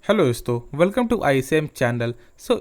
Hello दोस्तों, welcome to ICM channel.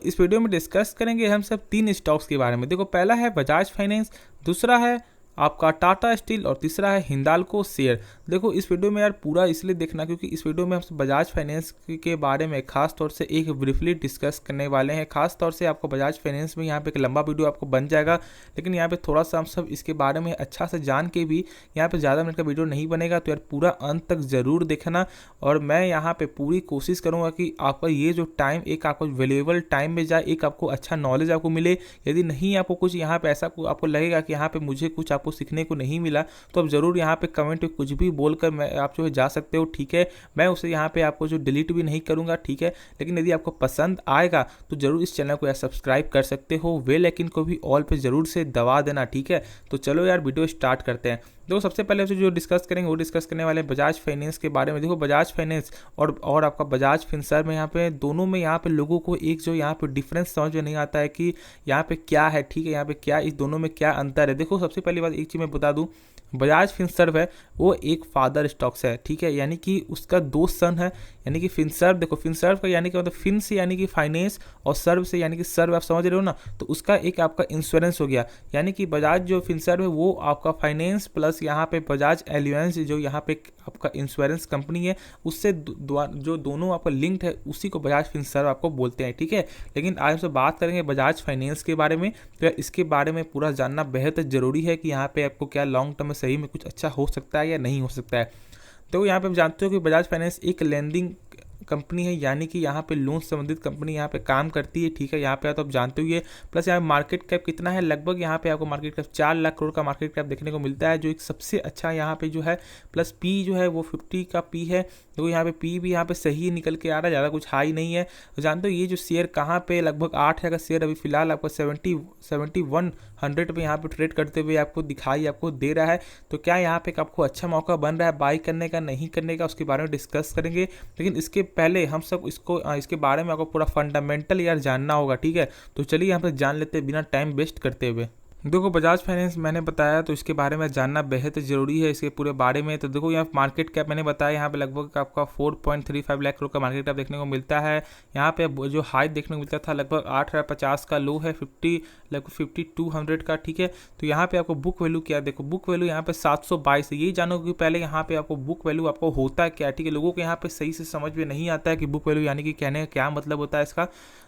इस video में डिस्कस करेंगे हम सब तीन स्टॉक्स के बारे में। देखो, पहला है बजाज फाइनेंस, दूसरा है आपका टाटा स्टील और तीसरा है हिंडाल्को शेयर। देखो, इस वीडियो में यार पूरा इसलिए देखना क्योंकि इस वीडियो में हम सब बजाज फाइनेंस के बारे में खास तौर से एक ब्रीफली डिस्कस करने वाले हैं। खास तौर से आपको बजाज फाइनेंस में यहाँ पे एक लंबा वीडियो आपको बन जाएगा, लेकिन यहाँ पे थोड़ा सा हम सब इसके बारे में अच्छा से जान के भी यहाँ पे ज़्यादा मिनट का वीडियो नहीं बनेगा, तो यार पूरा अंत तक ज़रूर देखना। और मैं यहाँ पे पूरी कोशिश करूँगा कि आपका ये जो टाइम एक आपको वैल्यूएबल टाइम में जाए, एक आपको अच्छा नॉलेज आपको मिले। यदि नहीं आपको कुछ यहाँ पे ऐसा आपको लगेगा कि यहाँ पे मुझे कुछ आपको सीखने को नहीं मिला, तो आप ज़रूर यहाँ पे कमेंट में कुछ भी बोलकर मैं आप जो है जा सकते हो, ठीक है। मैं उसे यहाँ पे आपको जो डिलीट भी नहीं करूँगा, ठीक है। लेकिन यदि आपको पसंद आएगा तो ज़रूर इस चैनल को यार सब्सक्राइब कर सकते हो, बेल आइकन को भी ऑल पे ज़रूर से दबा देना, ठीक है। तो चलो यार वीडियो स्टार्ट करते हैं। देखो, सबसे पहले जो डिस्कस करेंगे वो डिस्कस करने वाले बजाज फाइनेंस के बारे में। देखो, बजाज फाइनेंस और आपका बजाज फिनसर्व में यहाँ पे दोनों में यहाँ पे लोगों को एक जो यहाँ पे डिफरेंस समझ में नहीं आता है कि यहाँ पे क्या है, ठीक है। यहाँ पे क्या इस दोनों में क्या अंतर है। देखो, सबसे पहली बात एक चीज़ मैं बता दूँ, बजाज फिनसर्व है वो एक फादर स्टॉक्स है, ठीक है। यानी कि उसका दो सन है। यानी कि फिनसर्व, देखो फिनसर्व का यानी कि मतलब फिन से यानी कि फाइनेंस और सर्व से यानी कि सर्व, आप समझ रहे हो ना। तो उसका एक आपका इंश्योरेंस हो गया। यानी कि बजाज जो फिनसर्व है वो आपका फाइनेंस प्लस यहाँ पे बजाज एलियंस जो यहाँ पे आपका इंश्योरेंस कंपनी है, उससे जो दोनों आपका लिंक्ड है उसी को बजाज फिनसर्व आपको बोलते हैं, ठीक है। लेकिन आज हम सब बात करेंगे बजाज फाइनेंस के बारे में। तो इसके बारे में पूरा जानना बेहद ज़रूरी है कि यहाँ पे आपको क्या लॉन्ग टर्म में सही में कुछ अच्छा हो सकता है या नहीं हो सकता है। तो यहाँ पे आप जानते हो कि बजाज फाइनेंस एक लेंडिंग कंपनी है, यानी कि यहाँ पे लोन संबंधित कंपनी यहाँ पे काम करती है, ठीक है। यहाँ पे तो आप जानते हो ये। प्लस यहाँ मार्केट कैप कितना है, लगभग यहाँ पे आपको मार्केट कैप 4 लाख करोड़ का मार्केट कैप देखने को मिलता है, जो एक सबसे अच्छा यहाँ पे जो है। प्लस पी जो है वो 50 का पी है। तो यहाँ पे पी भी यहाँ पे सही निकल के आ रहा है, ज़्यादा कुछ हाई नहीं है। तो जानते हो ये जो शेयर कहाँ पे लगभग 8 का शेयर अभी फिलहाल आपको 7100 पे यहाँ पे ट्रेड करते हुए आपको दिखाई आपको दे रहा है। तो क्या यहाँ पे आपको अच्छा मौका बन रहा है बाई करने का, नहीं करने का, उसके बारे में डिस्कस करेंगे। लेकिन इसके पहले हम सब इसके बारे में आपको पूरा फंडामेंटल यार जानना होगा, ठीक है। तो चलिए यहाँ पे जान लेते हैं बिना टाइम वेस्ट करते हुए। देखो, बजाज फाइनेंस मैंने बताया तो इसके बारे में जानना बेहद ज़रूरी है, इसके पूरे बारे में। तो देखो, यहाँ मार्केट कैप मैंने बताया, यहाँ पे लगभग आपका 4.35 लाख करोड़ का मार्केट कैप देखने को मिलता है। यहाँ पे जो हाई देखने को मिलता था लगभग 8,50 का, लो है लगभग 5200 का, ठीक है। तो यहाँ पे आपको बुक वैल्यू क्या, देखो बुक वैल्यू यहाँ पे 722 है। यही जानो कि पहले यहाँ पे आपको बुक वैल्यू आपको होता है क्या, ठीक है। लोगों को यहाँ पे सही से समझ में नहीं आता है कि बुक वैल्यू यानी कि कहने का क्या मतलब होता है इसका।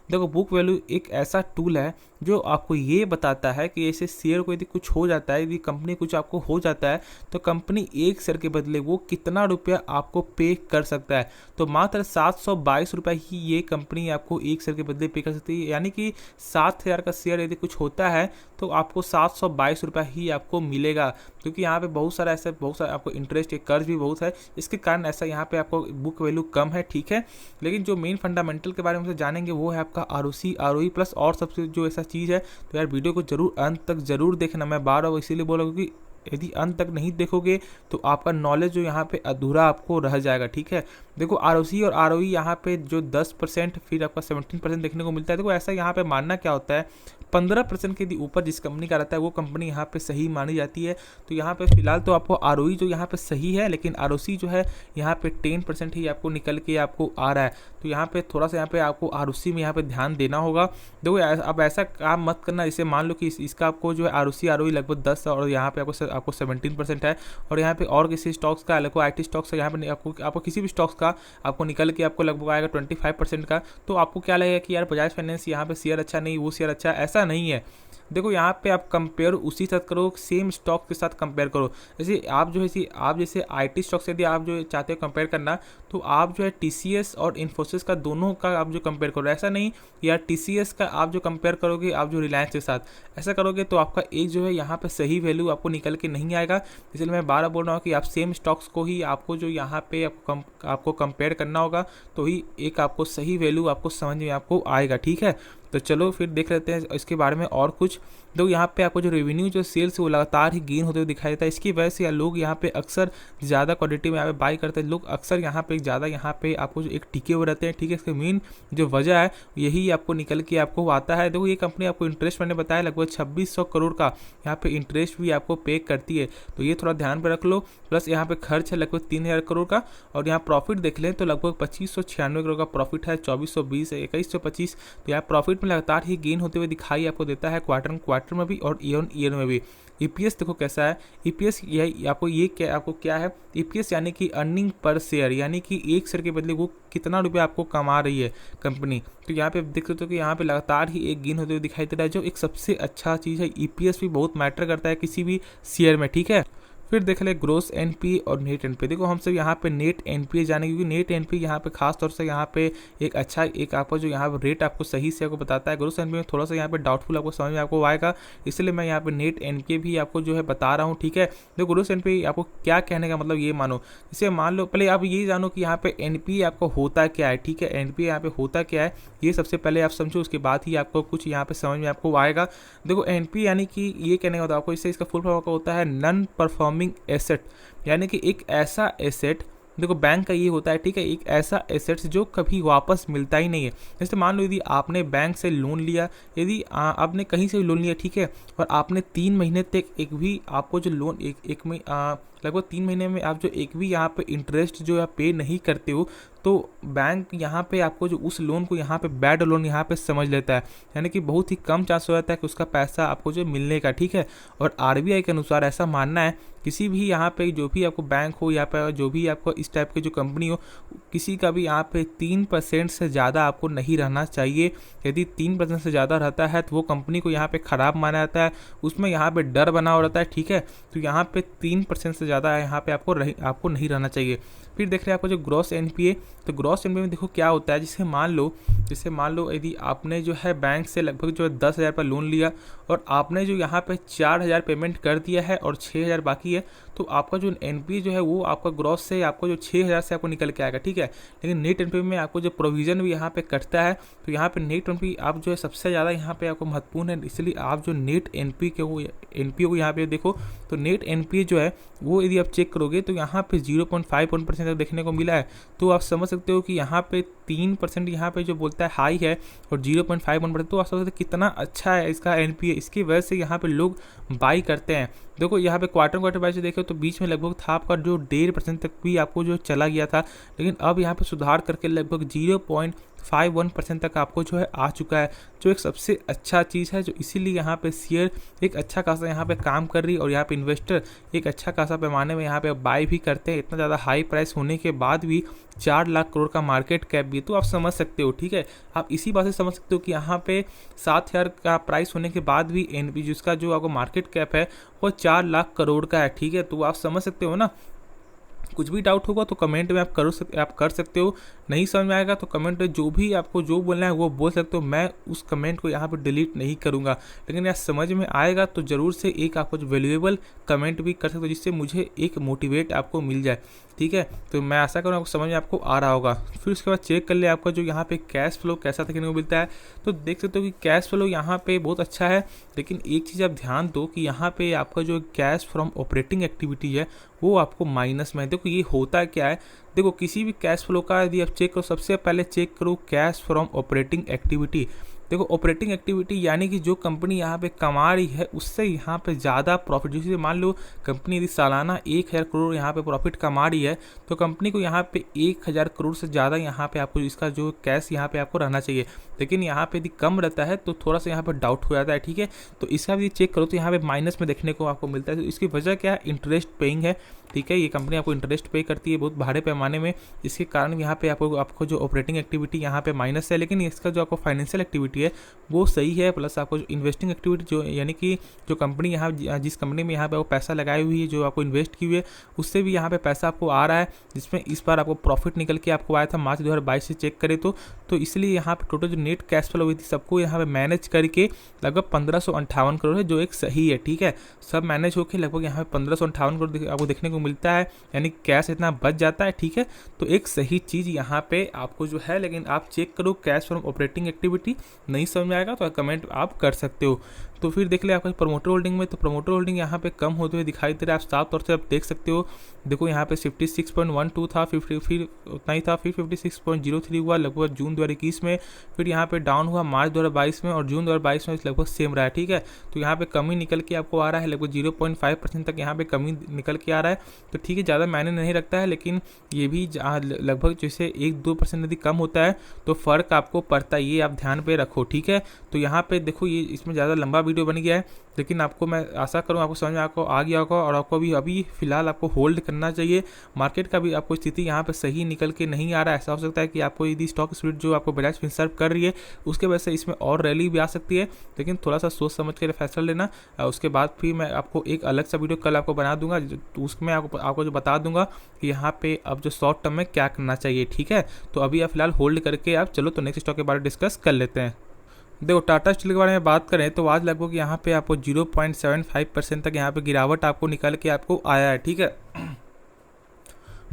देखो, बुक वैल्यू एक ऐसा टूल है जो आपको ये बताता है कि ऐसे शेयर को यदि कुछ हो जाता है, यदि कंपनी कुछ आपको हो जाता है, तो कंपनी एक शेयर के बदले वो कितना रुपया आपको पे कर सकता है। तो मात्र 722 रुपये ही ये कंपनी आपको एक शेयर के बदले पे कर सकती है। यानी कि 7,000 का शेयर यदि कुछ होता है तो आपको 722 रुपये ही आपको मिलेगा, क्योंकि यहाँ पे बहुत सारा आपको इंटरेस्ट, कर्ज भी बहुत है, इसके कारण ऐसा यहाँ पे आपको बुक वैल्यू कम है, ठीक है। लेकिन जो मेन फंडामेंटल के बारे में जानेंगे वो है आपका आरओसी, आरओई प्लस और सबसे जो ऐसा चीज़ है। तो यार वीडियो को जरूर अंत तक जरूर देखना। मैं बार बार इसीलिए बोला क्योंकि यदि अंत तक नहीं देखोगे तो आपका नॉलेज जो यहाँ पे अधूरा आपको रह जाएगा, ठीक है। देखो, आरओसी और आरओई यहाँ पे जो 10% फिर आपका 17% देखने को मिलता है। देखो, ऐसा यहाँ पे मानना क्या होता है, 15% के यदि ऊपर जिस कंपनी का रहता है वो कंपनी यहाँ पे सही मानी जाती है। तो यहाँ पे फिलहाल तो आपको आरओई जो यहाँ पे सही है, लेकिन आरओसी जो है यहाँ पे 10% ही आपको निकल के आपको आ रहा है। तो यहाँ पे थोड़ा सा यहाँ पे आपको आरओसी में यहाँ पे ध्यान देना होगा। देखो, अब ऐसा काम मत करना जैसे मान लो कि इसका आपको जो है आरओसी आरओई लगभग 10 और यहाँ पे आपको 17% है, और यहाँ पे और किसी स्टॉक्स का लगभग आईटी स्टॉक्स का यहाँ पे आपको किसी भी स्टॉक्स का आपको निकल के आपको लगभग आएगा 25% का। तो आपको क्या लगेगा कि यार बजाज फाइनेंस यहाँ पे शेयर अच्छा नहीं, वो शेयर अच्छा, ऐसा नहीं है। देखो, यहाँ पे आप कंपेयर उसी साथ करो, सेम स्टॉक के साथ कंपेयर करो। जैसे आईटी स्टॉक से यदि आप जो चाहते हो कंपेयर करना, तो आप जो है टीसीएस और इन्फोसिस का दोनों का आप जो कंपेयर करो। ऐसा नहीं यार टीसीएस का आप जो कंपेयर करोगे आप जो रिलायंस के साथ, ऐसा करोगे तो आपका एक जो है यहाँ पे सही वैल्यू आपको निकल के नहीं आएगा। इसलिए मैं बार बोल रहा हूँ कि आप सेम स्टॉक्स को ही आपको जो यहाँ पे आपको कंपेयर करना होगा, तो ही एक आपको सही वैल्यू आपको समझ में आपको आएगा, ठीक है। तो चलो फिर देख लेते हैं इसके बारे में और कुछ। तो यहाँ पे आपको जो रेवेन्यू जो सेल्स वो लगातार ही गेन होते हुए दिखाई देता है। इसकी वजह से लोग यहाँ पे अक्सर ज़्यादा क्वांटिटी में यहाँ पे बाई करते हैं, लोग अक्सर यहाँ पे ज़्यादा यहाँ पे आपको जो एक टिके हुए रहते हैं, ठीक है। इसका मेन जो वजह है यही आपको निकल के आपको आता है। देखो ये कंपनी आपको इंटरेस्ट मैंने बताया लगभग 2600 करोड़ का यहाँ पे इंटरेस्ट भी आपको पे करती है, तो ये थोड़ा ध्यान पे रख लो। प्लस यहाँ पे खर्च है लगभग 3000 करोड़ का, और यहाँ प्रॉफिट देख लें तो लगभग 2596 करोड़ का प्रॉफिट है, 2420 2125। तो यहाँ प्रॉफिट में लगातार ही गेन होते हुए दिखाई आपको देता है, क्वार्टर में भी और ईयर में भी। ईपीएस देखो कैसा है, ईपीएस यही आपको क्या है, ईपीएस यानी कि अर्निंग पर शेयर, यानी कि एक शेयर के बदले वो कितना रुपया आपको कमा रही है कंपनी। तो यहाँ पे देख सकते हो कि यहाँ पे लगातार ही एक गेन होते हुए दिखाई दे रहा है, जो एक सबसे अच्छा चीज़ है। ईपीएस भी बहुत मैटर करता है किसी भी शेयर में, ठीक है। फिर देख ले ग्रोस एनपीए और नेट एनपीए। देखो हम सब यहाँ पे नेट एनपीए जाने, क्योंकि नेट एनपीए यहाँ पे खास तौर से यहाँ पे एक अच्छा एक आपको जो यहाँ पे रेट आपको सही से आपको बताता है। ग्रोस एनपीए में थोड़ा सा यहाँ पे डाउटफुल आपको समझ में आपको आएगा, इसलिए मैं यहाँ पे नेट एनपीए भी आपको जो है बता रहा हूँ, ठीक है। देखो ग्रोस एनपीए आपको क्या कहने का मतलब ये मानो, जैसे मान लो पहले आप ये जानो कि यहाँ पे एनपीए आपको होता क्या है, ठीक है। एनपीए यहाँ पे होता क्या है ये सबसे पहले आप समझो, उसके बाद ही आपको कुछ यहाँ पे समझ में आपको आएगा। देखो एनपीए यानी कि ये कहने का आपको, इससे इसका फुल फॉर्म होता है नॉन परफॉर्मिंग एसेट, यानी कि एक ऐसा एसेट, देखो बैंक का ये होता है, ठीक है, एक ऐसा एसेट्स जो कभी वापस मिलता ही नहीं है। जैसे मान लो यदि आपने बैंक से लोन लिया, यदि आपने कहीं से भी लोन लिया, ठीक है, और आपने 3 महीने तक एक भी आपको जो लोन एक में लगभग 3 महीने में आप जो एक भी यहाँ पे इंटरेस्ट जो आप पे नहीं करते हो, तो बैंक यहाँ पे आपको जो उस लोन को यहाँ पे बैड लोन यहाँ पे समझ लेता है, यानी कि बहुत ही कम चांस हो जाता है कि उसका पैसा आपको जो मिलने का, ठीक है। और आरबीआई के अनुसार ऐसा मानना है किसी भी यहाँ पे जो भी आपको बैंक हो या पे जो भी आपको इस टाइप की जो कंपनी हो, किसी का भी यहाँ पे 3% से ज़्यादा आपको नहीं रहना चाहिए। यदि 3% से ज़्यादा रहता है तो वो कंपनी को यहाँ पे ख़राब माना जाता है, उसमें यहाँ पे डर बना हो रहता है, ठीक है। तो यहाँ पे 3% से ज़्यादा यहाँ पे आपको नहीं रहना चाहिए। फिर देख रहे हैं आपको जो ग्रॉस एनपीए, तो ग्रॉस एनपीए में देखो क्या होता है, जैसे मान लो यदि आपने जो है बैंक से लगभग जो है 10,000 पर लोन लिया और आपने जो यहाँ पे 4,000 पेमेंट कर दिया है और 6,000 बाकी है, तो आपका जो एनपीए जो है वो आपका ग्रॉस से आपको जो 6,000 से आपको निकल के आएगा, ठीक है। लेकिन नेट एनपीए में आपको जो प्रोविजन भी यहाँ पे कटता है, तो यहाँ पे नेट एनपीए आप जो है सबसे ज़्यादा यहाँ पे आपको महत्वपूर्ण है, इसलिए आप जो नेट एनपीए को यहाँ पे देखो, तो नेट एनपीए जो है वो यदि आप चेक करोगे तो यहाँ पे 0.51% तक देखने को मिला है। तो आप समझ सकते हो कि यहाँ पे 3% यहाँ पे जो बोलता है हाई है और 0.51%, तो आप समझ सकते हो कितना अच्छा है इसका एनपीए। इसकी वजह से यहाँ पे लोग बाई करते हैं। देखो यहाँ पे क्वार्टर बाई से देखो तो बीच में लगभग था आपका जो 1.5% तक भी आपको जो चला गया था, लेकिन अब यहाँ पे सुधार करके लगभग 0.51% तक आपको जो है आ चुका है, जो एक सबसे अच्छा चीज़ है। जो इसीलिए यहाँ पे शेयर एक अच्छा खासा यहाँ पे काम कर रही है और यहाँ पे इन्वेस्टर एक अच्छा खासा पैमाने में यहाँ पे बाई भी करते हैं। इतना ज़्यादा हाई प्राइस होने के बाद भी 4 लाख करोड़ का मार्केट कैप भी है, तो आप समझ सकते हो, ठीक है। आप इसी बात से समझ सकते हो कि यहाँ पे 7,000 का प्राइस होने के बाद भी एनपी जिसका जो आपको मार्केट कैप है वो 4 लाख करोड़ का है, ठीक है। तो आप समझ सकते हो ना। कुछ भी डाउट होगा तो कमेंट में आप कर सकते हो, नहीं समझ में आएगा तो कमेंट में जो भी आपको जो बोलना है वो बोल सकते हो, मैं उस कमेंट को यहाँ पे डिलीट नहीं करूँगा। लेकिन यार समझ में आएगा तो ज़रूर से एक आपको जो वैल्यूएबल कमेंट भी कर सकते हो, जिससे मुझे एक मोटिवेट आपको मिल जाए, ठीक है। तो मैं आशा करूँ आपको समझ में आपको आ रहा होगा। फिर उसके बाद चेक कर ले आपका जो यहाँ पे कैश फ्लो कैसा देखने को मिलता है, तो देख सकते हो कि कैश फ्लो यहाँ पे बहुत अच्छा है। लेकिन एक चीज़ आप ध्यान दो कि यहाँ पे आपका जो कैश फ्रॉम ऑपरेटिंग एक्टिविटी है वो आपको माइनस में है। देखो ये होता क्या है, देखो किसी भी कैश फ्लो का यदि आप चेक करो, सबसे पहले चेक करो कैश फ्रॉम ऑपरेटिंग एक्टिविटी। देखो ऑपरेटिंग एक्टिविटी यानी कि जो कंपनी यहाँ पे कमा रही है उससे यहाँ पे ज़्यादा प्रॉफिट, जैसे मान लो कंपनी यदि सालाना 1,000 करोड़ यहाँ पे प्रॉफिट कमा रही है, तो कंपनी को यहाँ पे 1,000 करोड़ से ज़्यादा यहाँ पे आपको इसका जो कैश यहाँ पे आपको रहना चाहिए। लेकिन यहाँ पे यदि कम रहता है तो थोड़ा सा यहाँ पर डाउट हो जाता है, ठीक है। तो इसका भी चेक करो तो यहाँ पे माइनस में देखने को आपको मिलता है। तो इसकी वजह क्या है, इंटरेस्ट पेइंग है, ठीक है। ये कंपनी आपको इंटरेस्ट पे करती है बहुत भारे पैमाने में, जिसके कारण यहाँ पे आपको जो ऑपरेटिंग एक्टिविटी यहाँ पे माइनस है। लेकिन इसका जो आपको फाइनेंशियल एक्टिविटी है वो सही है, प्लस आपको जो इन्वेस्टिंग एक्टिविटी जो यानी कि जो कंपनी यहाँ जिस कंपनी में यहाँ पे वो पैसा लगाई हुई है, जो आपको इन्वेस्ट की हुई है, उससे भी यहाँ पे पैसा आपको आ रहा है, जिसमें इस बार आपको प्रॉफिट निकल के आपको आया था मार्च 2022 से चेक करें तो इसलिए यहाँ पे टोटल जो नेट कैश फ्लो हुई थी सबको यहाँ पे मैनेज करके लगभग 1558 करोड़ है, जो एक सही है, ठीक है। सब मैनेज होकर लगभग यहाँ पे 1558 करोड़ आपको देखने को मिलता है, यानी कैश इतना बच जाता है, ठीक है। तो एक सही चीज़ यहाँ पे आपको जो है, लेकिन आप चेक करो कैश फ्रॉम ऑपरेटिंग एक्टिविटी, नहीं समझ में आएगा तो कमेंट आप कर सकते हो। तो फिर देख ले आपका प्रमोटर होल्डिंग में, तो प्रमोटर होल्डिंग यहाँ पे कम होते हुए दिखाई दे रहा है, आप साफ तौर से आप देख सकते हो। देखो यहाँ पे 56.12 था, 50 फिर उतना ही था, फिर 56.03 हुआ लगभग जून 2021 में, फिर यहाँ पे डाउन हुआ मार्च 2022 में, और जून 2022 में लगभग सेम रहा है, ठीक है। तो यहाँ पे कमी निकल के आपको आ रहा है, लगभग 0.5% तक यहाँ पे कमी निकल के आ रहा है। तो ठीक है, ज़्यादा मायने नहीं रखता है, लेकिन ये भी लगभग जैसे 1-2% यदि कम होता है तो फ़र्क आपको पड़ता है, ये आप ध्यान पे रखो, ठीक है। तो यहाँ पे देखो ये इसमें ज़्यादा लंबा वीडियो बन गया है, लेकिन आपको मैं आशा करूँ आपको समझ में आपको आ गया होगा, और आपको अभी फिलहाल आपको होल्ड करना चाहिए। मार्केट का भी आपको स्थिति यहाँ पे सही निकल के नहीं आ रहा है, ऐसा हो सकता है कि आपको यदि स्टॉक स्प्लिट जो आपको बजाज फिनसर्व कर रही है उसके वजह से इसमें और रैली भी आ सकती है, लेकिन थोड़ा सा सोच समझ कर फैसला लेना। उसके बाद फिर मैं आपको एक अलग सा वीडियो कल आपको बना दूंगा, तो उसमें आपको जो बता दूंगा कि यहाँ पे अब जो शॉर्ट टर्म में क्या करना चाहिए, ठीक है। तो अभी आप फिलहाल होल्ड करके आप चलो तो नेक्स्ट स्टॉक के बारे में डिस्कस कर लेते हैं। देखो टाटा स्टील के बारे में बात करें तो आज लगभग यहाँ पे आपको 0.75% तक यहाँ पे गिरावट आपको निकल के आपको आया है, ठीक है।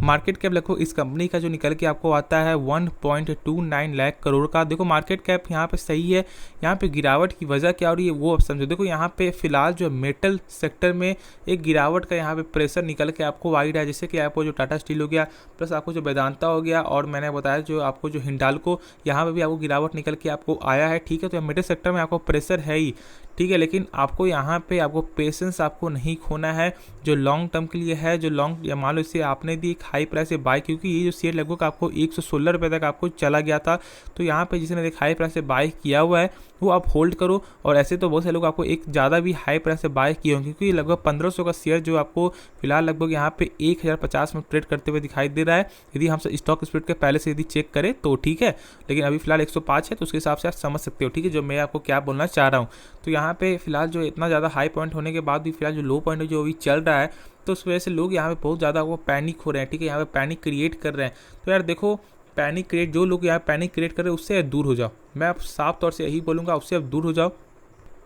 मार्केट कैप लगभग इस कंपनी का जो निकल के आपको आता है 1.29 लाख करोड़ का। देखो मार्केट कैप यहाँ पे सही है, यहाँ पे गिरावट की वजह क्या हो रही है वो आप समझो। देखो यहाँ पे फिलहाल जो मेटल सेक्टर में एक गिरावट का यहाँ पे प्रेशर निकल के आपको आ रहा है, जैसे कि आपको जो टाटा स्टील हो गया, प्लस आपको जो वेदांता हो गया, और मैंने बताया जो आपको जो हिंडाल्को, यहाँ पे भी आपको गिरावट निकल के आपको आया है, ठीक है। तो मेटल सेक्टर में आपको प्रेशर है ही, ठीक है, लेकिन आपको यहाँ पे आपको पेशेंस आपको नहीं खोना है जो लॉन्ग टर्म के लिए है। जो लॉन्ग मान लो इसे आपने दी एक हाई प्राइस से बाय, क्योंकि ये जो शेयर लगभग आपको 116 रुपये तक आपको चला गया था, तो यहाँ पे जिसने एक हाई प्राइस से बाय किया हुआ है वो आप होल्ड करो। और ऐसे तो बहुत से लोग आपको एक ज़्यादा भी हाई प्राइस से बाय किए होंगे, क्योंकि लगभग 1500 का शेयर जो आपको फिलहाल लगभग यहाँ पे 1050 में ट्रेड करते हुए दिखाई दे रहा है, यदि हम स्टॉक स्प्लिट के पहले से यदि चेक करें तो, ठीक है। लेकिन अभी फिलहाल 105 है, तो उसके हिसाब से आप समझ सकते हो, ठीक है, जो मैं आपको क्या बोलना चाह रहा हूँ। तो यहाँ पे फिलहाल जो इतना ज़्यादा हाई पॉइंट होने के बाद भी फिलहाल जो लो पॉइंट जो अभी चल रहा है, तो उस वजह से लोग यहाँ पे बहुत ज़्यादा वो पैनिक हो रहे हैं, ठीक है, यहाँ पे पैनिक क्रिएट कर रहे हैं। तो यार देखो पैनिक क्रिएट, जो लोग यहाँ पैनिक क्रिएट कर रहे हैं उससे दूर हो जाओ, मैं आप साफ तौर से यही बोलूँगा, उससे आप दूर हो जाओ।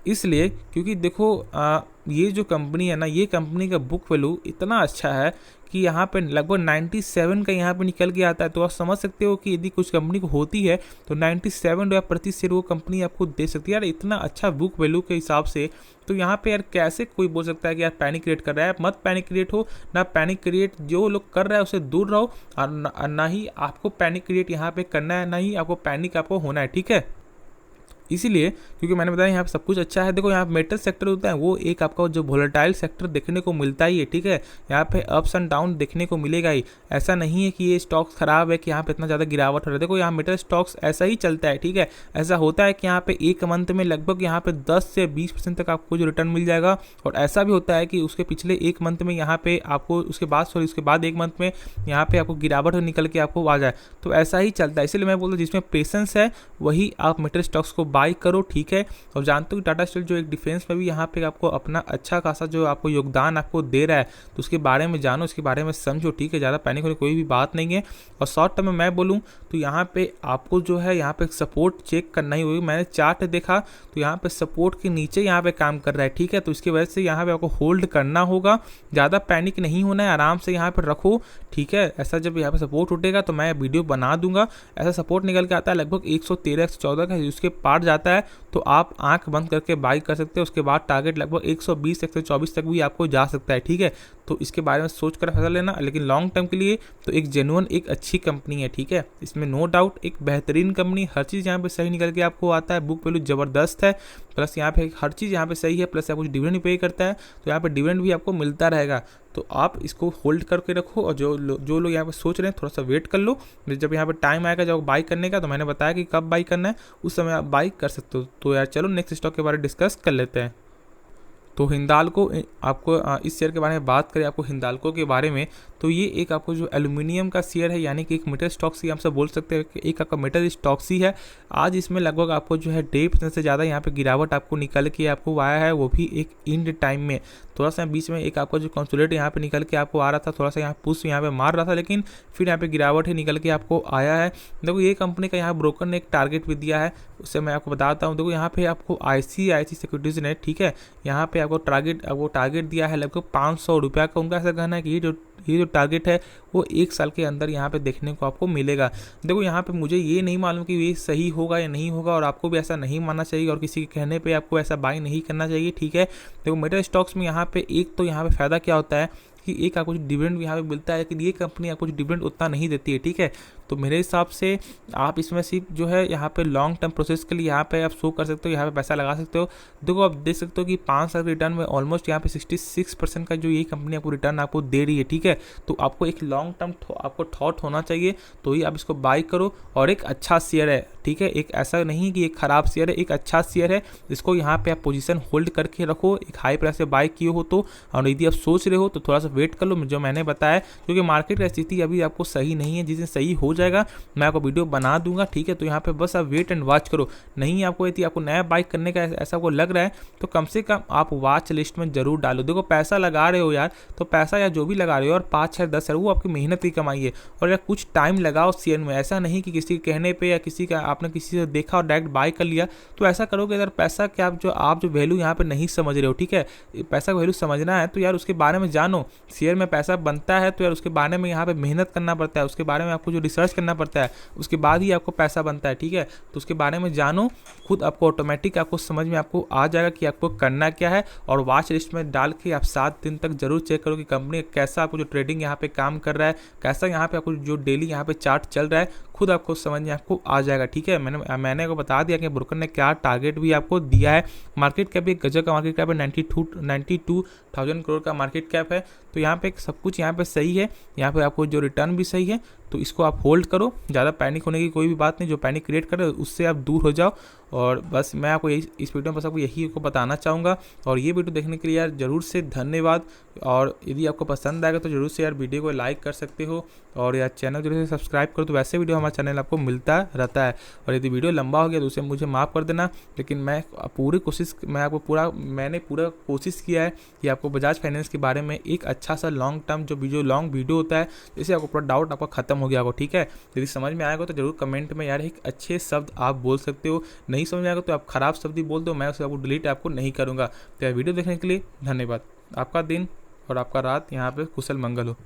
इसलिए क्योंकि देखो ये जो कंपनी है ना, ये कंपनी का बुक वैल्यू इतना अच्छा है कि यहाँ पे लगभग 97 का यहाँ पे निकल के आता है। तो आप समझ सकते हो कि यदि कुछ कंपनी को होती है तो 97 रुपये प्रति शेयर वो कंपनी आपको दे सकती है यार, इतना अच्छा बुक वैल्यू के हिसाब से। तो यहाँ पे यार कैसे कोई बोल सकता है कि यार पैनिक क्रिएट कर रहा है? मत पैनिक क्रिएट हो, ना पैनिक क्रिएट जो लोग कर रहा है उससे दूर रहो, और ना ही आपको पैनिक क्रिएट यहाँ पे करना है, ना ही आपको पैनिक आपको होना है, ठीक है। इसीलिए क्योंकि मैंने बताया यहाँ पे सब कुछ अच्छा है। देखो यहाँ पे मेटल सेक्टर होता है वो एक आपका जो वोलेटाइल सेक्टर देखने को मिलता ही है, ठीक है। यहाँ पे अप्स एंड डाउन देखने को मिलेगा ही, ऐसा नहीं है कि ये स्टॉक्स खराब है कि यहाँ पे इतना ज़्यादा गिरावट हो रहा है। देखो यहाँ मेटल स्टॉक्स ऐसा ही चलता है, ठीक है। ऐसा होता है कि यहाँ पे एक मंथ में लगभग यहाँ पे 10 से 20% तक आपको जो रिटर्न मिल जाएगा, और ऐसा भी होता है कि उसके पिछले एक मंथ में यहाँ पे आपको उसके बाद एक मंथ में यहाँ पे आपको गिरावट निकल के आपको आ जाए। तो ऐसा ही चलता है, इसलिए मैं बोलता हूँ जिसमें पेशेंस है वही आप मेटल स्टॉक्स को बाई करो, ठीक है। और जानते हो कि टाटा स्टील जो एक डिफेंस में भी यहाँ पे आपको अपना अच्छा खासा जो आपको योगदान आपको दे रहा है, तो उसके बारे में जानो, उसके बारे में समझो, ठीक है। ज़्यादा पैनिक होने कोई भी बात नहीं है। और शॉर्ट टर्म में मैं बोलूँ तो यहाँ पे आपको जो है यहाँ पे सपोर्ट चेक करना ही होगी। मैंने चार्ट देखा तो यहाँ पे सपोर्ट के नीचे यहाँ पे काम कर रहा है, ठीक है। तो इसकी वजह से यहाँ पे आपको होल्ड करना होगा, ज़्यादा पैनिक नहीं होना है, आराम से यहाँ पे रखो, ठीक है। ऐसा जब यहाँ पे सपोर्ट उठेगा तो मैं वीडियो बना दूंगा। ऐसा सपोर्ट निकल के आता है लगभग 113 114 का, उसके पार जाता है तो आप आंख बंद करके बाई कर सकते हैं। उसके बाद टारगेट लगभग 120 124 तक भी आपको जा सकता है, ठीक है। तो इसके बारे में सोच कर फैसला लेना, लेकिन लॉन्ग टर्म के लिए तो एक जेन्युइन एक अच्छी कंपनी है, ठीक है। इसमें नो डाउट एक बेहतरीन कंपनी, हर चीज़ यहाँ पे सही निकल के आपको आता है, बुक वैल्यू ज़बरदस्त है, प्लस यहाँ पे हर चीज़ यहाँ पे सही है, प्लस आपको डिविडेंड पे करता है, तो यहाँ पे डिविडेंड भी आपको मिलता रहेगा। तो आप इसको होल्ड करके रखो, और जो लोग यहाँ पे सोच रहे हैं थोड़ा सा वेट कर लो, जब यहाँ पे टाइम आएगा जब बाई करने का, तो मैंने बताया कि कब बाई करना है, उस समय आप बाई कर सकते हो। तो यार चलो नेक्स्ट स्टॉक के बारे में डिस्कस कर लेते हैं। तो हिंडाल्को, आपको इस शेयर के बारे में बात करें आपको हिंडाल्को के बारे में, तो ये एक आपको जो एल्यूमिनियम का शेयर है, यानी कि एक मेटल स्टॉक्स ही हमसे बोल सकते हैं कि एक आपका मेटल स्टॉक्स ही है। आज इसमें लगभग आपको जो है 1.5% से ज़्यादा यहाँ पे गिरावट आपको निकल के आपको आया है, वो भी एक इंड टाइम में। थोड़ा सा बीच में एक आपको जो कंसोलिडेट यहाँ पे निकल के आपको आ रहा था, थोड़ा सा यहाँ पुश यहाँ पे मार रहा था, लेकिन फिर यहाँ पे गिरावट ही निकल के आपको आया है। देखो ये कंपनी का यहाँ ब्रोकर ने एक टारगेट भी दिया है, उससे मैं आपको बताता हूँ। देखो यहाँ पे आपको ICICI सिक्योरिटीज़ ने, ठीक है, यहाँ पे आपको टारगेट दिया है लगभग 500 रुपया का। उनका ऐसा कहना है कि ये जो ये जो टारगेट है वो 1 साल के अंदर यहाँ पे देखने को आपको मिलेगा। देखो यहाँ पे मुझे ये नहीं मालूम कि ये सही होगा या नहीं होगा, और आपको भी ऐसा नहीं मानना चाहिए और किसी के कहने पे आपको ऐसा बाय नहीं करना चाहिए, ठीक है। देखो मेटा स्टॉक्स में यहाँ पे एक तो यहाँ पे फ़ायदा क्या होता है कि एक आपको डिविडेंड यहाँ पे मिलता है, लेकिन ये कंपनी आपको डिविडेंड उतना नहीं देती है, ठीक है। तो मेरे हिसाब से आप इसमें सिर्फ जो है यहाँ पे लॉन्ग टर्म प्रोसेस के लिए यहाँ पे आप शो कर सकते हो, यहाँ पे पैसा लगा सकते हो। देखो आप देख सकते हो कि 5 साल रिटर्न में ऑलमोस्ट यहाँ पे 66% का जो ये कंपनी आपको रिटर्न आपको दे रही है, ठीक है। तो आपको एक लॉन्ग टर्म आपको थॉट होना चाहिए, तो ही आप इसको बाई करो। और एक अच्छा शेयर है, ठीक है, एक ऐसा नहीं कि एक खराब शेयर है, एक अच्छा शेयर है, इसको यहाँ पे आप पोजीशन होल्ड करके रखो। एक हाई प्राइस से बाय किए हो तो, और यदि आप सोच रहे हो तो थोड़ा सा वेट कर लो, जो मैंने बताया, क्योंकि मार्केट की स्थिति अभी आपको सही नहीं है। जिस दिन सही हो जाएगा मैं आपको वीडियो बना दूंगा, ठीक है। तो यहाँ पे बस आप वेट एंड वॉच करो। नहीं आपको यदि आपको नया बाइक करने का ऐसा आपको लग रहा है तो कम से कम आप वॉच लिस्ट में जरूर डालो। देखो पैसा लगा रहे हो यार, तो पैसा या जो भी लगा रहे हो और 5 6 10 वो आपकी मेहनत की कमाई है। और यार कुछ टाइम लगाओ शेयर में, ऐसा नहीं कि किसी के कहने पे या किसी का आपने किसी से देखा और डायरेक्ट बाय कर लिया। तो ऐसा करोगे यार, पैसा क्या आप जो वैल्यू यहाँ पे नहीं समझ रहे हो, ठीक है। पैसा का वैल्यू समझना है तो यार उसके बारे में जानो। शेयर में पैसा बनता है तो यार उसके बारे में यहाँ पे मेहनत करना पड़ता है, उसके बारे में आपको जो रिसर्च करना पड़ता है, उसके बाद ही आपको पैसा बनता है, ठीक है। तो उसके बारे में जानो, खुद आपको ऑटोमेटिक आपको समझ में आपको आ जाएगा कि आपको करना क्या है। और वॉच लिस्ट में डाल के आप 7 दिन तक जरूर चेक करो कि कंपनी कैसा आपको जो ट्रेडिंग यहाँ पे काम कर रहा है, कैसा यहाँ पे आपको जो डेली यहाँ पे चार्ट चल रहा है, खुद आपको समझ में आपको आ जाएगा, ठीक है। मैंने आपको बता दिया कि ब्रोकर ने क्या टारगेट भी आपको दिया है। मार्केट कैप एक गजब का मार्केट कैप है, 92,000 करोड़ का मार्केट कैप है। तो यहाँ पे सब कुछ यहाँ पे सही है, यहाँ पे आपको जो रिटर्न भी सही है। तो इसको आप होल्ड करो, ज़्यादा पैनिक होने की कोई भी बात नहीं। जो पैनिक क्रिएट करे उससे आप दूर हो जाओ। और बस मैं आपको यही इस वीडियो में बस आपको यही को बताना चाहूँगा। और ये वीडियो देखने के लिए यार ज़रूर से धन्यवाद। और यदि आपको पसंद आएगा तो ज़रूर से यार वीडियो को लाइक कर सकते हो, और यार चैनल जरूर से सब्सक्राइब करो, तो वैसे वीडियो हमारे चैनल आपको मिलता रहता है। और यदि वीडियो लंबा हो गया तो उसे मुझे माफ़ कर देना, लेकिन मैंने पूरा कोशिश किया है कि आपको बजाज फाइनेंस के बारे में एक अच्छा सा लॉन्ग टर्म जो लॉन्ग वीडियो होता है, जैसे आपको पूरा डाउट आपका खत्म हो गया होगा, ठीक है। यदि समझ में आएगा तो जरूर कमेंट में यार एक अच्छे शब्द आप बोल सकते हो। नहीं समझ में आएगा तो आप खराब शब्द ही बोल दो, मैं उसे आपको डिलीट आपको नहीं करूँगा। तो यार वीडियो देखने के लिए धन्यवाद। आपका दिन और आपका रात यहाँ पे कुशल मंगल हो।